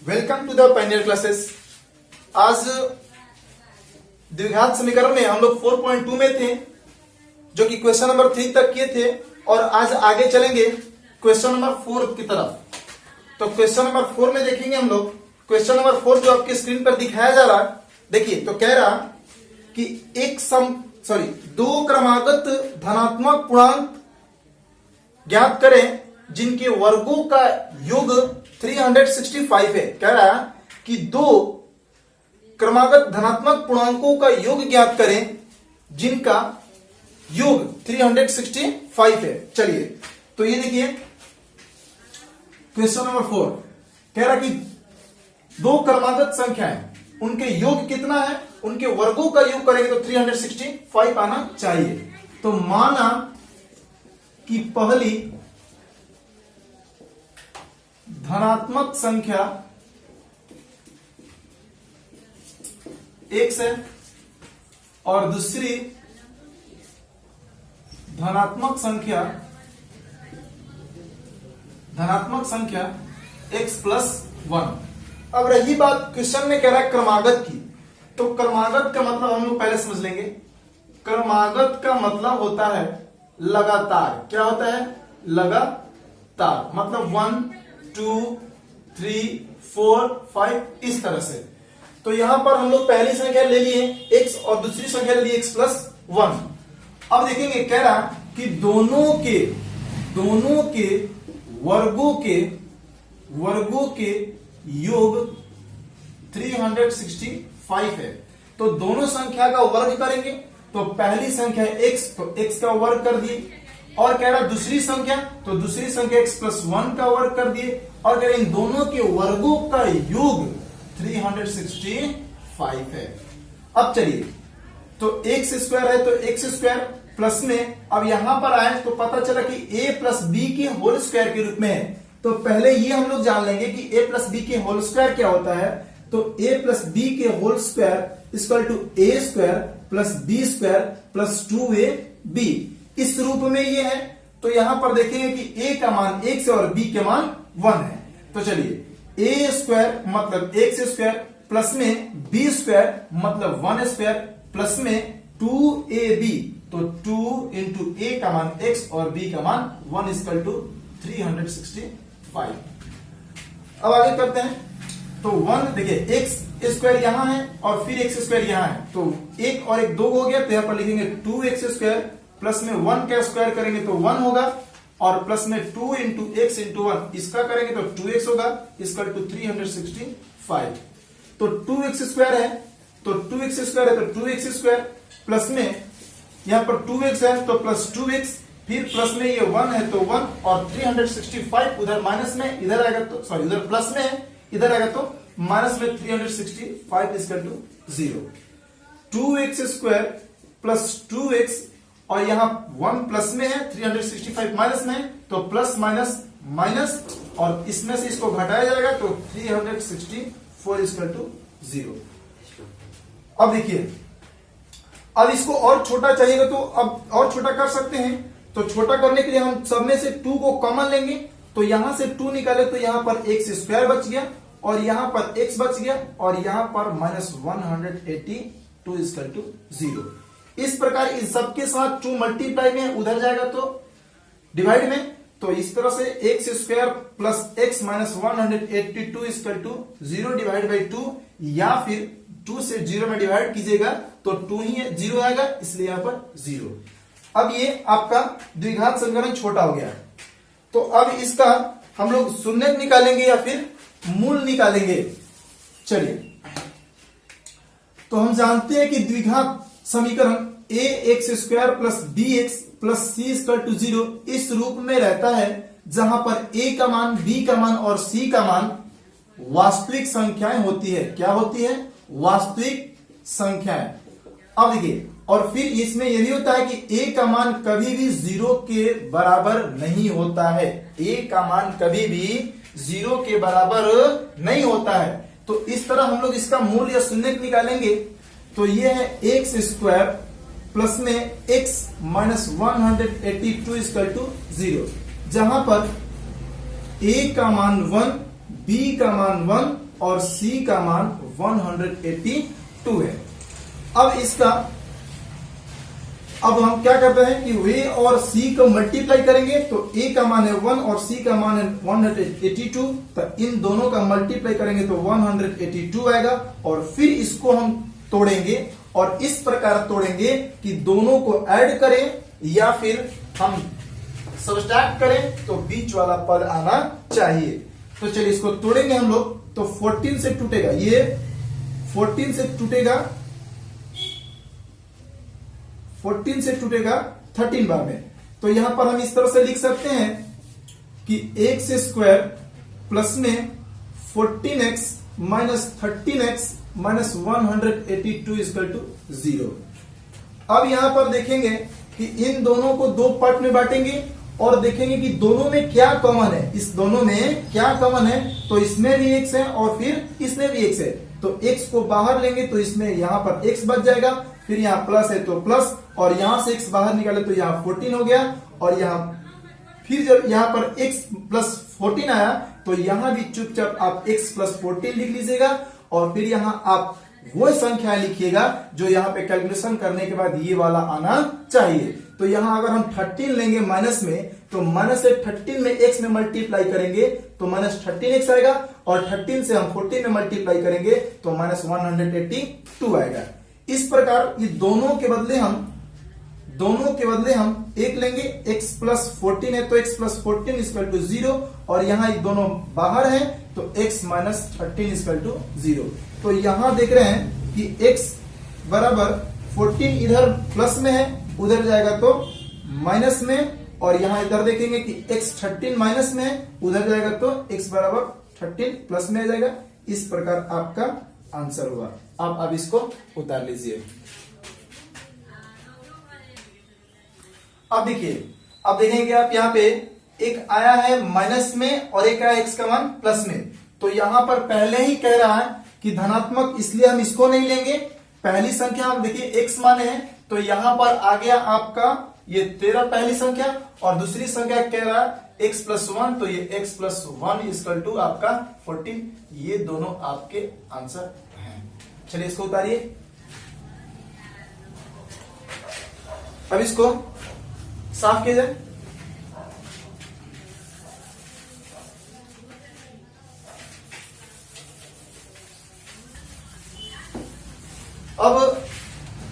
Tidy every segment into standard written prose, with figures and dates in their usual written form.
Welcome to the pioneer classes. आज द्विघात समीकरण में हम लोग 4.2 में थे, जो कि क्वेश्चन नंबर 3 तक किए थे, और आज आगे चलेंगे क्वेश्चन नंबर 4 की तरफ। तो क्वेश्चन नंबर 4 में देखेंगे हम लोग। क्वेश्चन नंबर 4 जो आपकी स्क्रीन पर दिखाया जा रहा है, देखिए, तो कह रहा कि दो क्रमागत धनात्मक पूर्णांक ज्ञात करें जिनके वर्गों का योग 365 है। कह रहा है कि दो क्रमागत धनात्मक पूर्णांकों का योग ज्ञात करें जिनका योग 365 है। चलिए, तो ये देखिए क्वेश्चन नंबर 4 कह रहा कि दो क्रमागत संख्याएं, उनके योग कितना है, उनके वर्गों का योग करेंगे तो 365 आना चाहिए। तो माना कि पहली धनात्मक संख्या x है और दूसरी धनात्मक संख्या x+1। अब रही बात क्वेश्चन में कह रहा है क्रमागत की, तो क्रमागत का मतलब हम लोग पहले समझ लेंगे। क्रमागत का मतलब होता है लगातार। क्या होता है? लगातार, मतलब 1 2 3 4 5 इस तरह से। तो यहां पर हम लोग पहली संख्या ले लिए x और दूसरी संख्या ले लिए x+1। अब देखेंगे, कह रहा कि दोनों के वर्गों के योग 365 है। तो दोनों संख्या का वर्ग करेंगे, तो पहली संख्या x, तो x का वर्ग कर दिए, और कह रहा दूसरी संख्या, तो दूसरी संख्या x+1 का वर्ग कर दिए, और कह रहे इन दोनों के वर्गों का योग 365 है। अब चलिए, तो x² है तो x² प्लस में, अब यहां पर आए तो पता चला कि a+b के होल स्क्वायर के रूप में है। तो पहले ये हम लोग जान लेंगे कि a+b के होल स्क्वायर क्या होता है। तो a+b के whole square equal to a² plus b² plus 2ab, इस रूप में ये है। तो यहां पर देखेंगे कि a का मान x है और b के मान 1 है। तो चलिए, a² मतलब x² प्लस में b² मतलब 1² प्लस में 2ab, तो 2 इंटू a का मान x और b का मान 1 इक्वल टू 365। अब आगे करते हैं। तो 1 देखिए, x² यहां है और फिर x² यहां है, तो 1 और 1 2 हो गया, तो यहां पर लिखेंगे 2x² प्लस में 1 का स्क्वायर करेंगे तो 1 होगा, और प्लस में 2 इंटू x इंटू 1 इसका करेंगे तो 2x होगा, इक्वल टू 365। तो 2x² है तो 2x² है तो 2x² प्लस में यहां पर 2x है तो प्लस 2x, फिर प्लस में ये 1 है तो 1, और 365 उधर माइनस में, इधर आएगा तो सॉरी उधर प्लस में है, इधर आएगा तो माइनस में 365 equal to 0। 2x² plus 2x, और यहां 1 प्लस में है, 365 माइनस में है, तो प्लस माइनस माइनस, और इसमें से इसको घटाया जाएगा तो 364 इक्वल टू 0। अब देखिए, अब इसको और छोटा चाहिएगा तो अब और छोटा कर सकते हैं। तो छोटा करने के लिए हम सब में से 2 को कॉमन लेंगे, तो यहां से 2 निकाले तो यहां पर x² बच गया, और यहां पर x बच गया, और यहां पर -182 इक्वल टू 0। इस प्रकार इन सबके साथ 2 मल्टीप्लाई में उधर जाएगा तो डिवाइड में, तो इस तरह से x² plus x minus 182 equal to 0 divide by 2, या फिर 2 से 0 में डिवाइड कीजिएगा तो 2 ही है, 0 आएगा, इसलिए यहां पर 0। अब ये आपका द्विघात समीकरण छोटा हो गया है। तो अब इसका हम लोग शून्यक निकालेंगे या फिर मूल निकालेंगे। चलिए, तो हम जानते हैं कि द्विघात समीकरण ax² plus bx plus c equal to 0 इस रूप में रहता है, जहां पर a का मान, b का मान और c का मान वास्तविक संख्याएं होती है। क्या होती है? वास्तविक संख्याएं। अब देखिए, और फिर इसमें यह भी होता है कि a का मान कभी भी 0 के बराबर नहीं होता है। a का मान कभी भी 0 के बराबर नहीं होता है। तो इस तरह हम लोग इसका मूल या शून्यक निकालेंगे। तो ये है x² प्लस में x माइनस 182 इक्वल टू 0, जहां पर a का मान 1, b का मान 1 और c का मान 182 है। अब हम क्या करते हैं कि a और c को मल्टीप्लाई करेंगे, तो a का मान है 1 और c का मान है 182, तो इन दोनों का मल्टीप्लाई करेंगे तो 182 आएगा। और फिर इसको हम तोड़ेंगे और इस प्रकार तोड़ेंगे कि दोनों को ऐड करें या फिर हम सब्ट्रैक्ट करें, तो बीच वाला पद आना चाहिए। तो चलिए इसको तोड़ेंगे हम लोग। तो 14 से टूटेगा, ये 14 से टूटेगा, 14 से टूटेगा 13 बार में। तो यहां पर हम इस तरह से लिख सकते हैं कि x स्क्वायर प्लस में 14x minus 13x minus 182 equal to 0। अब यहां पर देखेंगे कि इन दोनों को दो पार्ट में बांटेंगे और देखेंगे कि दोनों में क्या कॉमन है। इस दोनों में क्या कॉमन है, तो इसमें भी x है और फिर इसमें भी x है। तो x को बाहर लेंगे तो इसमें यहां पर x बच जाएगा, फिर यहां प्लस है तो प्लस, और यहां से x बाहर निकाले तो यहां 14 हो गया। और यहां फिर जब यहां पर x प्लस 14 आया तो यहां भी चुपचाप आप x प्लस 14 लिख लीजिएगा और फिर यहां आप वो संख्या लिखिएगा जो यहां पे कैलकुलेशन करने के बाद ये वाला आना चाहिए। तो यहां अगर हम 13 लेंगे माइनस में, तो माइनस से 13 में x में मल्टीप्लाई करेंगे तो माइनस 13x आएगा, और 13 से हम 14 में मल्टीप्लाई करेंगे तो माइनस 182 आएगा। इस प्रकार ये दोनों के बदले हम एक लेंगे, x प्लस 14 है तो x प्लस 14 इक्वल टू 0, और यहां ये दोनों बाहर है तो x माइनस 13 इक्वल टू 0। तो यहां देख रहे हैं कि x बराबर 14 इधर प्लस में है, उधर जाएगा तो माइनस में, और यहां इधर देखेंगे कि x 13 माइनस में है, उधर जाएगा तो x बराबर 13 प्लस में आ जाएगा। इस प्रकार आपका आंसर हुआ। अब इसको उतार लीजिए। अब देखिए, अब देखेंगे आप यहां पे एक आया है माइनस में और एक आया x का मान प्लस में। तो यहां पर पहले ही कह रहा है कि धनात्मक, इसलिए हम इसको नहीं लेंगे। पहली संख्या हम देखिए x माने हैं, तो यहां पर आ गया आपका ये 13 पहली संख्या, और दूसरी संख्या कह रहा है x प्लस 1, तो ये x प्लस 1 इक्वल टू आपका 14। ये दोनों आपके आंसर हैं। चलिए इसको उतारिए। अब इसको साफ किया जाए। अब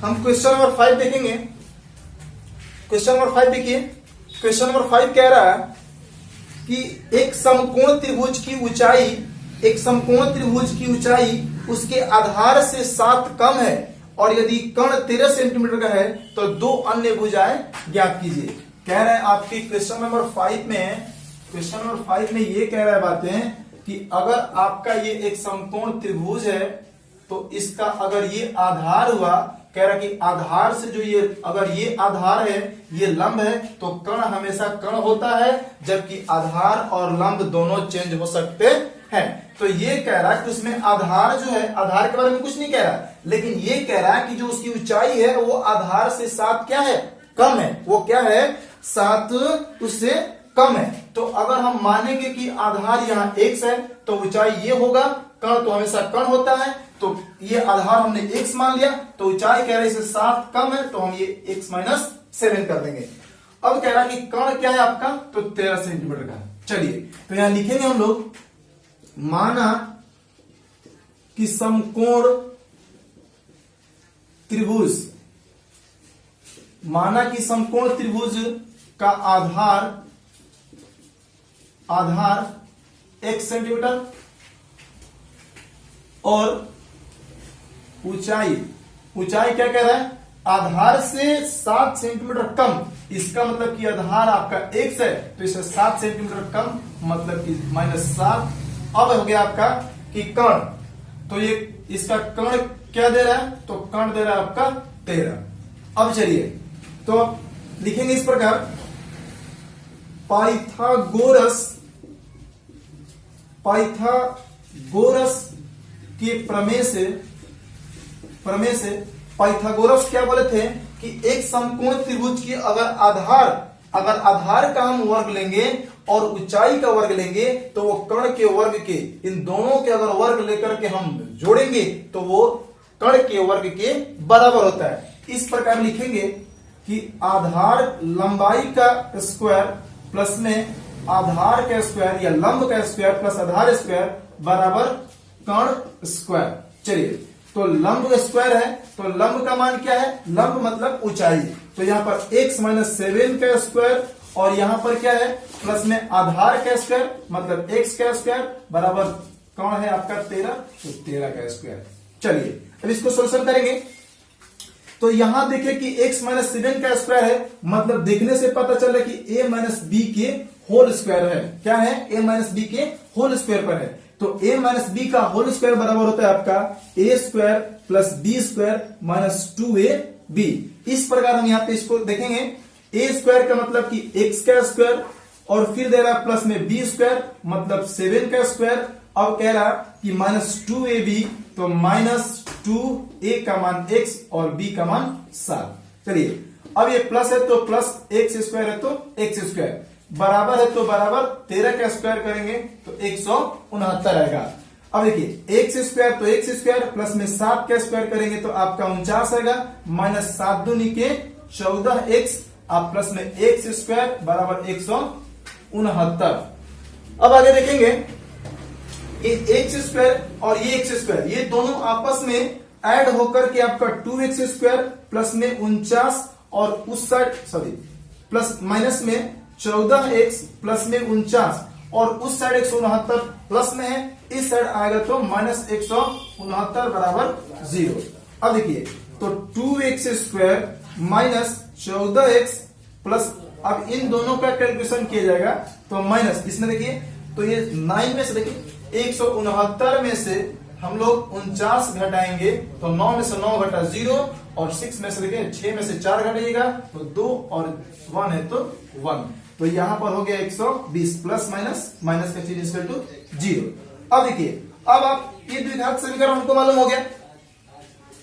हम क्वेश्चन नंबर 5 देखेंगे। क्वेश्चन नंबर 5 देखिए। क्वेश्चन नंबर 5 कह रहा है कि एक समकोण त्रिभुज की ऊंचाई उसके आधार से 7 कम है, और यदि कर्ण 13 सेंटीमीटर का है तो दो अन्य भुजाएं ज्ञात कीजिए। कह रहे हैं आपकी क्वेश्चन नंबर 5 में ये कह रहा है बातें कि अगर आपका ये एक समकोण त्रिभुज है तो इसका अगर ये आधार हुआ, कह रहा कि आधार से जो ये, अगर ये आधार है, ये लंब है, तो कर्ण हमेशा कर्ण होता है, जबकि आधार और लंब दोनों चेंज हो सकते हैं। तो ये कह रहा है कि उसमें आधार जो है, आधार के बारे में कुछ नहीं कह रहा, लेकिन ये कह रहा है कि जो उसकी ऊंचाई है वो आधार से 7 क्या है, कम है। वो क्या है, 7 उससे कम है। तो अगर हम मानेंगे कि आधार यहाँ x है तो ऊंचाई ये होगा, कर्ण तो हमेशा कर्ण होता है, तो ये आधार हमने x मान लिया, तो ऊंचाई कह रहा है इससे 7 कम है, तो हम ये x माइनस 7 कर देंगे। अब कह रहा है कि कर्ण क्या है आपका, तो 13 सेंटीमीटर का। चलिए तो यहां लिखेंगे हम लोग, माना कि समकोण त्रिभुज का आधार 1 सेंटीमीटर और ऊंचाई क्या कह रहा है, आधार से 7 सेंटीमीटर कम। इसका मतलब कि आधार आपका x है तो इसे 7 सेंटीमीटर कम, मतलब कि -7। अब हो गया आपका कि कर्ण, तो ये इसका कर्ण क्या दे रहा है, तो कर्ण दे रहा है आपका 13। अब चलिए तो लिखेंगे इस प्रकार, पाइथागोरस के प्रमेय से पाइथागोरस क्या बोले थे कि एक समकोण त्रिभुज की अगर आधार का हम वर्ग लेंगे और ऊंचाई का वर्ग लेंगे तो वो कर्ण के वर्ग के, इन दोनों के अगर वर्ग लेकर के हम जोड़ेंगे तो वो कर्ण के वर्ग के बराबर होता है। इस प्रकार लिखेंगे कि आधार लंबाई का स्क्वायर प्लस में आधार का स्क्वायर या लंब का स्क्वायर प्लस आधार स्क्वायर बराबर कर्ण स्क्वायर। चलिए, तो लंब स्क्वायर है तो लंब का मान क्या है? लंब मतलब ऊंचाई। तो यहां पर x माइनस 7 का स्क्वायर और यहां पर क्या है? प्लस में आधार का स्क्वायर मतलब x का स्क्वायर बराबर कौन है आपका 13, तो 13 का स्क्वायर। चलिए अब इसको सोल्यूशन करेंगे। तो यहां देखिए कि x माइनस 7 का स्क्वायर है, मतलब देखने से पता चला कि a माइनस बी के होल स्क्वायर है। क्या है? a माइनस बी के होल स्क्वायर पर है। तो a माइनस बी का होल स्क्वायर बराबर होता है आपका a square plus B square minus 2ab। इस प्रकार हम यहाँ पे इसको देखेंगे, a स्क्वायर का मतलब कि x का स्क्वायर और फिर दे रहा है प्लस में b स्क्वायर मतलब 7 का स्क्वायर। अब कह रहा कि माइनस 2ab, तो माइनस 2a का मान x और b का मान 7। चलिए अब ये प्लस है तो प्लस x स्क्वायर है तो x स्क्वायर, बराबर है तो बराबर 13 का स्क्वायर करेंगे तो 169 आएगा। अब देखिए x स्क्वायर तो x स्क्वायर प्लस में 7 का स्क्वायर करेंगे तो आपका 49 आएगा, माइनस 7 दूनी के 14x आप प्लस में x स्क्वायर बराबर 169। अब आगे देखेंगे ये x स्क्वायर और ये x स्क्वायर ये दोनों आपस में ऐड होकर के आपका 2x स्क्वायर प्लस में 49 और उस साइड सॉरी प्लस माइनस में 14x प्लस में 49 और उस साइड 169 प्लस में है, इस साइड आएगा तो माइनस 169 बराबर 0। अब देखिए तो 2x square minus 14x plus, अब इन दोनों का कैलकुलेशन किया जाएगा तो माइनस इसमें देखिए तो ये 9 में से देखिए 169 में से हम लोग 49 घटाएंगे तो 9 में से 9 घटा 0 और 6 में से देखिए 6 में से 4 घटेगा तो 2 और 1 है तो 1, तो यहां पर हो गया 120 प्लस माइनस माइनस का चीज इक्वल टू 0। अब देखिए अब आप ये द्विघात समीकरण हमको मालूम हो गया।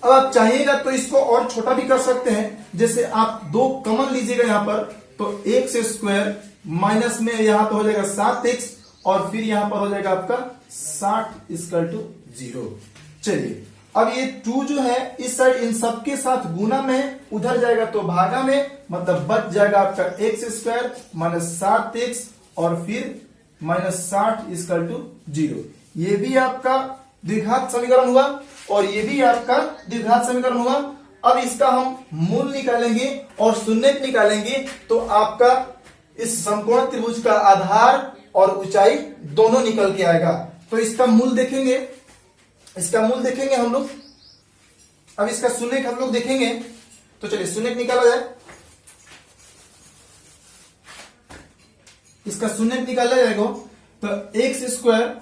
अब आप चाहिएगा तो इसको और छोटा भी कर सकते हैं, जैसे आप 2 कॉमन लीजिएगा यहां पर तो x स्क्वायर माइनस में यहां पर हो जाएगा 7x और फिर यहां पर हो जाएगा आपका 60 इक्वल टू 0। चलिए अब ये 2 जो है इस साइड इन सबके साथ गुना में उधर जाएगा तो भागा में, मतलब बच जाएगा आपका x स्क्वायर माइनस 7x और फिर माइनस 60 इक्वल टू 0। ये भी आपका द्विघात समीकरण हुआ और ये भी आपका द्विघात समीकरण हुआ। अब इसका हम मूल निकालेंगे और शून्य निकालेंगे तो आपका इस समकोण त्रिभुज का आधार और ऊंचाई दोनों निकल के आएगा। तो इसका मूल देखेंगे, इसका मूल देखेंगे हम लोग। अब इसका शून्य हम लोग देखेंगे तो चलिए शून्य निकाला जाए। इसका शून्य निकाला जाएगा तो X square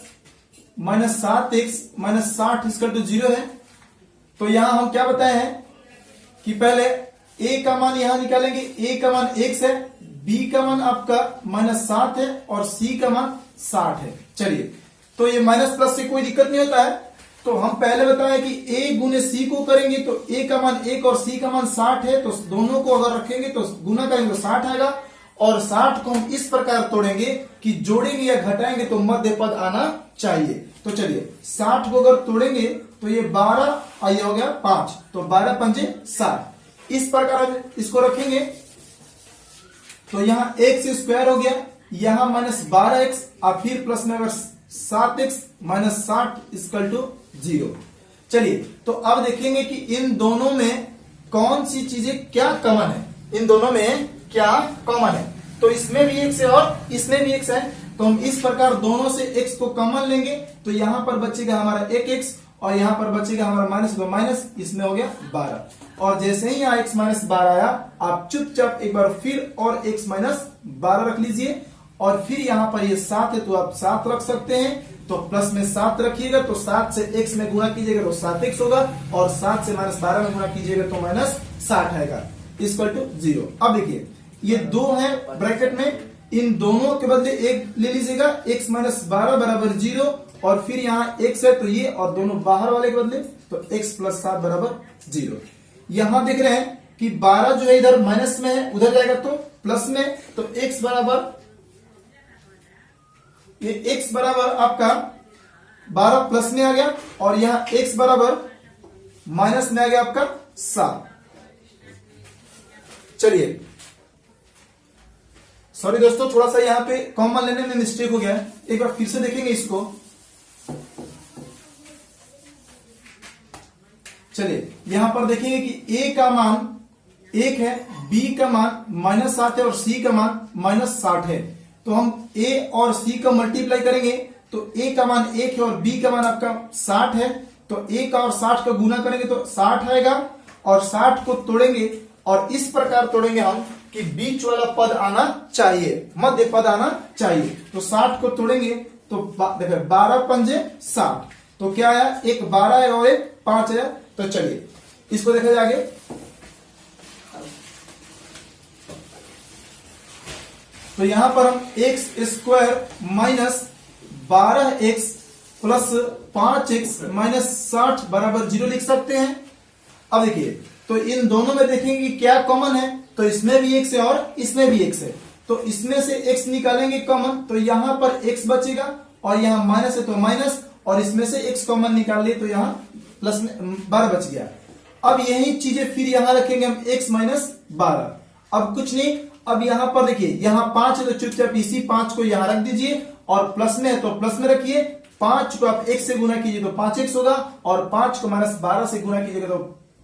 minus 7x minus 60 equal to 0 है। तो यहां हम क्या बताए हैं कि पहले a का मान यहां निकालेंगे, a का मान x है, b का मान आपका माइनस 7 है और c का मान 60 है। चलिए तो ये माइनस प्लस से कोई दिक्कत नहीं होता है, तो हम पहले बताए कि a गुने c को करेंगे तो a का मान 1 और c का मान 60 है, तो दोनों को अगर रखेंगे तो गुना करेंगे तो 60 आएगा और 60 को हम इस प्रकार तोड़ेंगे कि जोड़ेंगे या घटाएंगे तो मध्य पद आना चाहिए। तो चलिए 60 को अगर तोड़ेंगे तो ये 12 और ये हो गया 5, तो 12 पंजे 60। इस प्रकार हम इसको रखेंगे तो यहां x स्क्वायर हो गया, यहां माइनस 12x और फिर प्लस में अगर 7x माइनस 60 इक्वल टू 0। चलिए तो अब देखेंगे कि इन दोनों में कौन सी चीजें क्या कॉमन है, इन दोनों में क्या कॉमन है। तो इसमें भी x है और इसमें भी x है, तो हम इस प्रकार दोनों से x को कॉमन लेंगे तो यहां पर बचेगा हमारा 1x और यहां पर बचेगा हमारा माइनस, तो माइनस इसमें हो गया 12। और जैसे ही यहाँ x माइनस 12 आया आप चुपचाप एक बार फिर और x माइनस 12 रख लीजिए और फिर यहां पर ये 7 है तो आप 7 रख सकते हैं, तो प्लस में 7 रखिएगा तो 7 से x में गुणा कीजिएगा तो 7x होगा और 7 से माइनस 12 में गुणा कीजिएगा तो माइनस 60 आएगा इक्वल टू 0। अब देखिए ये 2 है ब्रैकेट में, इन दोनों के बदले एक ले लीजिएगा, x माइनस 12 बराबर 0 और फिर यहाँ x है तो ये और दोनों बाहर वाले के बदले तो x प्लस 7 बराबर 0। यहां देख रहे हैं कि 12 जो है इधर माइनस में है, उधर जाएगा तो प्लस में, तो x बराबर ये x बराबर आपका 12 प्लस में आ गया और यहां x बराबर माइनस में आ गया आपका 7। चलिए सॉरी दोस्तों, थोड़ा सा यहां पे कॉमन लेने में मिस्टेक हो गया है, एक बार फिर से देखेंगे इसको। चलिए यहां पर देखेंगे कि a का मान 1 है, b का मान -7 है और c का मान -60 है। तो हम a और c का मल्टीप्लाई करेंगे तो a का मान 1 है और b का मान आपका 60 है। तो 1 और 60 का गुना करेंगे तो 60 आएगा और 60 को तोड़ेंगे और इस प्रकार तोड़ेंगे हम कि बीच वाला पद आना चाहिए, मध्य पद आना चाहिए। तो 60 को तोड़ेंगे तो देखो 12 पंजे 60, तो क्या आया, एक 12 है और एक 5 है। तो चलिए इसको देखा जाए आगे। तो यहां पर हम x² minus 12x plus 5x minus 60 बराबर 0 लिख सकते हैं। अब देखिए तो इन दोनों में देखेंगे कि क्या कॉमन है, तो इसमें भी x है और इसमें भी x है। तो इसमें से x निकालेंगे कॉमन तो यहां पर x बचेगा और यहां माइनस है तो माइनस, और इसमें से x कॉमन निकाल लिए तो यहां प्लस में 12 बच गया। अब यही चीजें फिर यहां रखेंगे हम x माइनस 12। अब कुछ नहीं, अब यहां पर देखिए यहां 5 है तो चुपचाप इसी 5 को यहां रख दीजिए और प्लस में है तो प्लस में रखिए। 5 को आप 1 से गुना कीजिए तो 5x होगा और 5 को -12 से गुना कीजिएगा तो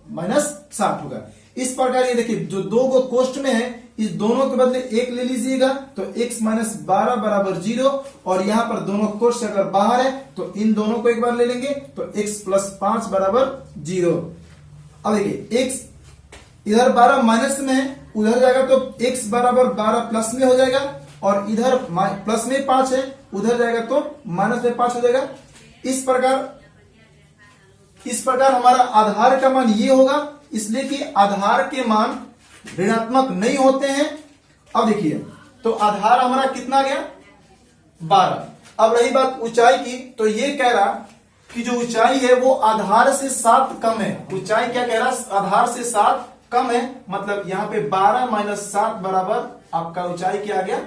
-60 होगा। इस प्रकार ये देखिए जो दो को कोष्ट में है इस दोनों के बदले 1 ले लीजिएगा तो x माइनस 12 बराबर 0, और यहां पर दोनों कोष्ट अगर बाहर है तो इन दोनों को एक बार ले लेंगे तो x प्लस 5 बराबर 0। अब देखिए x इधर 12 माइनस में है, उधर जाएगा तो x बराबर 12 प्लस में हो जाएगा, और इधर प्लस में 5 है उधर जाएगा तो माइनस में 5 हो जाएगा। इस प्रकार हमारा आधार का मान ये होगा, इसलिए कि आधार के मान ऋणात्मक नहीं होते हैं। अब देखिए तो आधार हमारा कितना गया 12। अब रही बात ऊंचाई की, तो ये कह रहा कि जो ऊंचाई है वो आधार से 7 कम है। ऊंचाई क्या कह रहा, आधार से 7 कम है, मतलब यहां पे 12 माइनस 7 बराबर आपका ऊंचाई क्या आ गया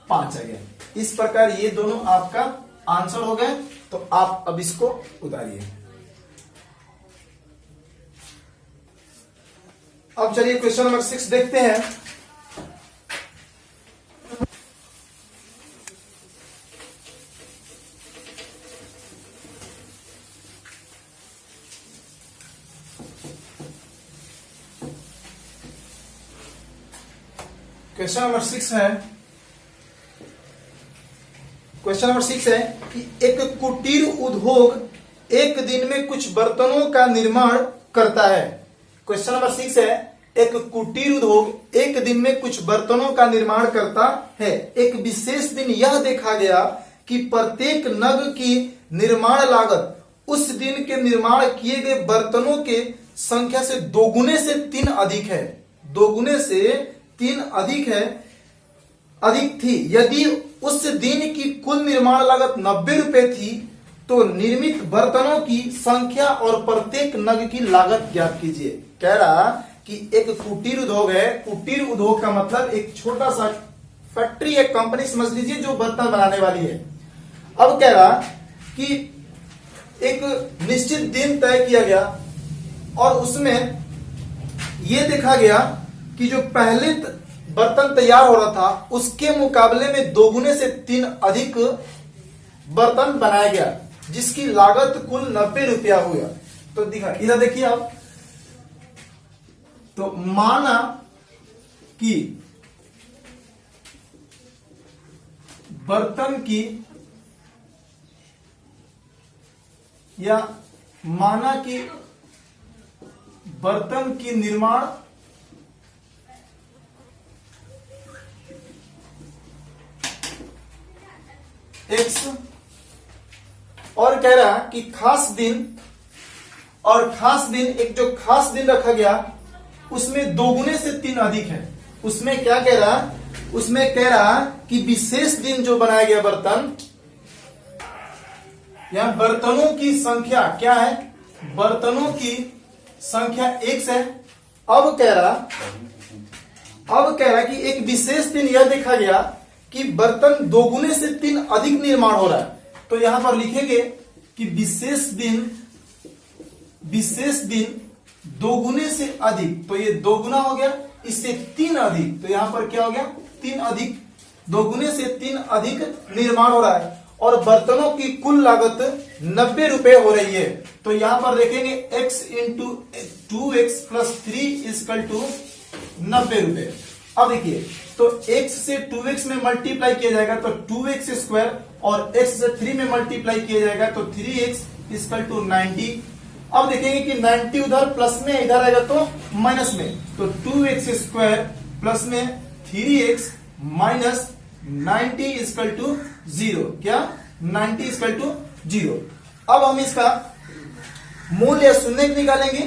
5 आ गया। इस प्रकार ये दोनों आपका आंसर हो गए। तो आप अब इसको उतारिए। अब चलिए क्वेश्चन नंबर 6 देखते हैं। क्वेश्चन नंबर 6 है, क्वेश्चन नंबर 6 है कि एक कुटीर उद्योग एक दिन में कुछ बर्तनों का निर्माण करता है। क्वेश्चन नंबर 6 है, एक कुटीर उद्योग एक दिन में कुछ बर्तनों का निर्माण करता है। एक विशेष दिन यह देखा गया कि प्रत्येक नग की निर्माण लागत उस दिन के निर्माण किए गए बर्तनों के संख्या से दोगुने से 3 अधिक है। दोगुने से 3 अधिक थी। यदि उस दिन की कुल निर्माण लागत 90 रुपए थी तो निर्मित बर्तनों की संख्या और प्रत्येक नग की लागत ज्ञात कीजिए। कह रहा कि एक कुटीर उद्योग है। कुटीर उद्योग का मतलब एक छोटा सा फैक्ट्री, एक कंपनी समझ लीजिए जो बर्तन बनाने वाली है। अब कह रहा कि एक निश्चित दिन तय किया गया और उसमें यह देखा गया कि जो पहले बर्तन तैयार हो रहा था उसके मुकाबले में दोगुने से 3 अधिक बर्तन बनाया गया, जिसकी लागत कुल 90 रुपया हुआ। तो दिखा इधर देखिए आप, तो माना कि बर्तन की या माना कि बर्तन की निर्माण X, और कह रहा कि खास दिन, और खास दिन एक जो खास दिन रखा गया उसमें दोगुने से 3 अधिक है। उसमें क्या कह रहा, उसमें कह रहा कि विशेष दिन जो बनाया गया बर्तन, यहां बर्तनों की संख्या क्या है, बर्तनों की संख्या X है। अब कह रहा कि एक विशेष दिन यह देखा गया कि बर्तन दोगुने से 3 अधिक निर्माण हो रहा है, तो यहां पर लिखेंगे कि विशेष दिन दोगुने से अधिक, तो ये दोगुना हो गया, इससे 3 अधिक, तो यहां पर क्या हो गया 3 अधिक, दोगुने से 3 अधिक निर्माण हो रहा है और बर्तनों की कुल लागत 90 रुपए हो रही है। तो यहां पर देखेंगे x into 2x plus 3 equal to 90 रुपए। अब देखिए, तो x से 2x में मल्टीप्लाई किया जाएगा तो 2x स्क्वायर और x से 3 में मल्टीप्लाई किया जाएगा तो 3x इजकल टू 90। अब देखेंगे कि 90 उधर प्लस में, इधर आएगा तो माइनस में, तो 2x स्क्वायर प्लस में 3x माइनस 90 इजकल टू 0। क्या 90 इजकल टू 0। अब हम इसका मूल्य शून्य निकालेंगे,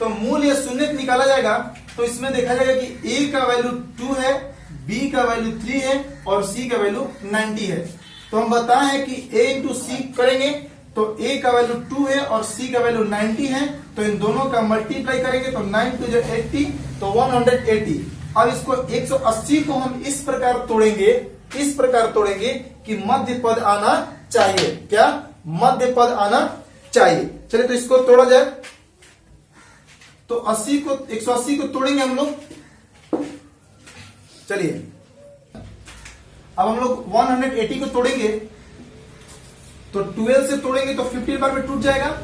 तो मूल्य शून्य निकाला जाएगा तो इसमें देखा जाएगा कि a का वैल्यू 2 है, b का वैल्यू 3 है और c का वैल्यू 90 है। तो हम बताए हैं कि a इंटू सी करेंगे तो a का वैल्यू 2 है और c का वैल्यू 90 है, तो इन दोनों का मल्टीप्लाई करेंगे तो 9 2 जो 80, तो 180। अब इसको 180 को हम इस प्रकार तोड़ेंगे कि मध्य पद आना चाहिए। क्या मध्य पद आना चाहिए। चलिए तो इसको तोड़ा जाए, तो 180 को तोड़ेंगे हम लोग। चलिए अब हम लोग 180 को तोड़ेंगे, तो 12 से तोड़ेंगे तो 15 बार में टूट जाएगा,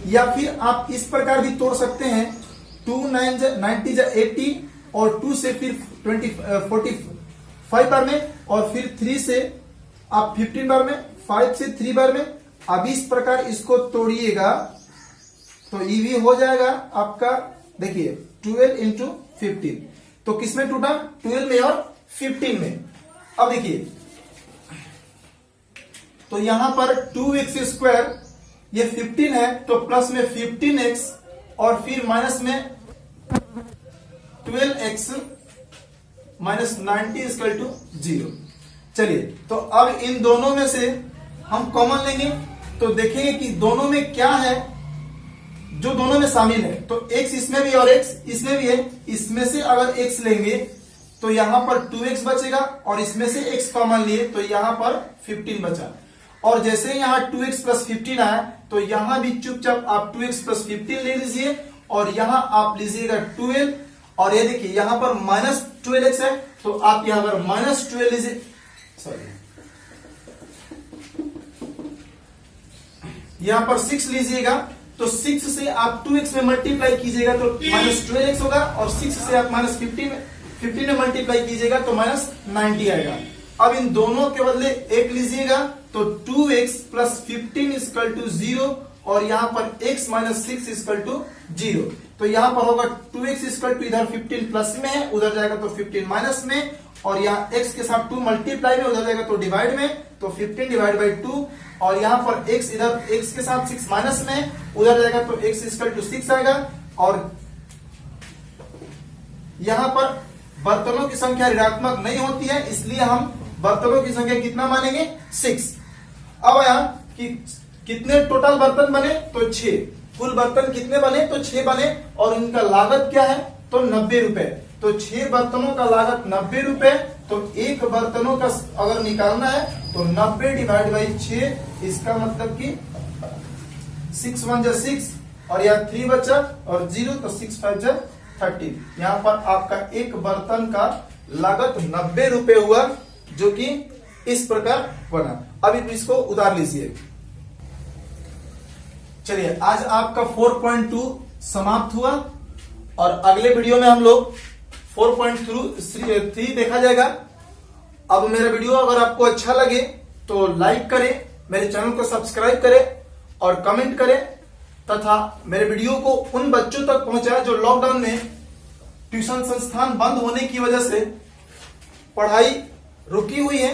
या फिर आप इस प्रकार भी तोड़ सकते हैं 2 9 90 80 और 2 से फिर 45 बार में और फिर 3 से आप 15 बार में, 5 से 3 बार में। अब इस प्रकार इसको तोड़िएगा तो ये भी हो जाएगा आपका, देखिए 12 इंटू 15, तो किसमें टूटा 12 में और 15 में। अब देखिए तो यहां पर 2x स्क्वायर ये 15 है तो प्लस में 15x और फिर माइनस में 12x माइनस 90 इक्वल टू 0। चलिए तो अब इन दोनों में से हम कॉमन लेंगे तो देखेंगे कि दोनों में क्या है जो दोनों में शामिल है। तो x इसमें भी और x इसमें भी है, इसमें से अगर x लेंगे तो यहां पर 2x बचेगा और इसमें से x कॉमन लिए तो यहां पर 15 बचा। और जैसे यहां 2x प्लस 15 आया तो यहां भी चुपचाप आप 2x प्लस 15 ले लीजिए और यहां आप लीजिएगा 12, और ये देखिए यहां पर माइनस 12x है तो आप यहां पर माइनस 12 लीजिए, सॉरी यहां पर 6 लीजिएगा तो 6 से आप 2x में मल्टीप्लाई कीजिएगा तो माइनस 12x होगा और 6 से आप माइनस 15 में मल्टीप्लाई कीजिएगा तो माइनस 90 आएगा। अब इन दोनों के बदले एक लीजिएगा तो 2x प्लस 15 इक्वल टू 0 और यहां पर x माइनस 6 इक्वल टू 0। तो यहां पर होगा 2x इक्वल टू, इधर 15 प्लस में है उधर जाएगा तो 15 माइनस में, और यहाँ x के साथ 2 मल्टीप्लाई में उधर जाएगा तो डिवाइड में, तो 15 डिवाइड बाई 2, और यहाँ पर x इधर x के साथ 6 माइनस में उधर जाएगा तो x इक्वल टू 6 आएगा। और यहाँ पर बर्तनों की संख्या ऋणात्मक नहीं होती है इसलिए हम बर्तनों की संख्या कितना मानेंगे 6। अब यहाँ कि कितने टोटल बर्तन बने तो 6, कुल बर्तन कितने बने तो 6 बने और इनका लागत क्या है तो 90 रुपए। तो 6 बर्तनों का लागत 90 रुपए, तो एक बर्तनों का अगर निकालना है तो 90 डिवाइड बाई 6, इसका मतलब कि 6 1 जा 6 और यहाँ 3 बचा और 0 तो 6 5 जा 30। यहाँ पर आपका एक बर्तन का लागत 90 रुपए हुआ जो कि इस प्रकार बना। अभी इसको उतार लीजिए। चलिए आज आपका 4.2 समाप्त हुआ और अगले वीडियो में हम लोग 4.3 देखा जाएगा। अब मेरा वीडियो अगर आपको अच्छा लगे तो लाइक करें, मेरे चैनल को सब्सक्राइब करें और कमेंट करें तथा मेरे वीडियो को उन बच्चों तक पहुंचाएं जो लॉकडाउन में ट्यूशन संस्थान बंद होने की वजह से पढ़ाई रुकी हुई है।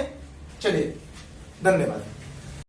चलिए धन्यवाद।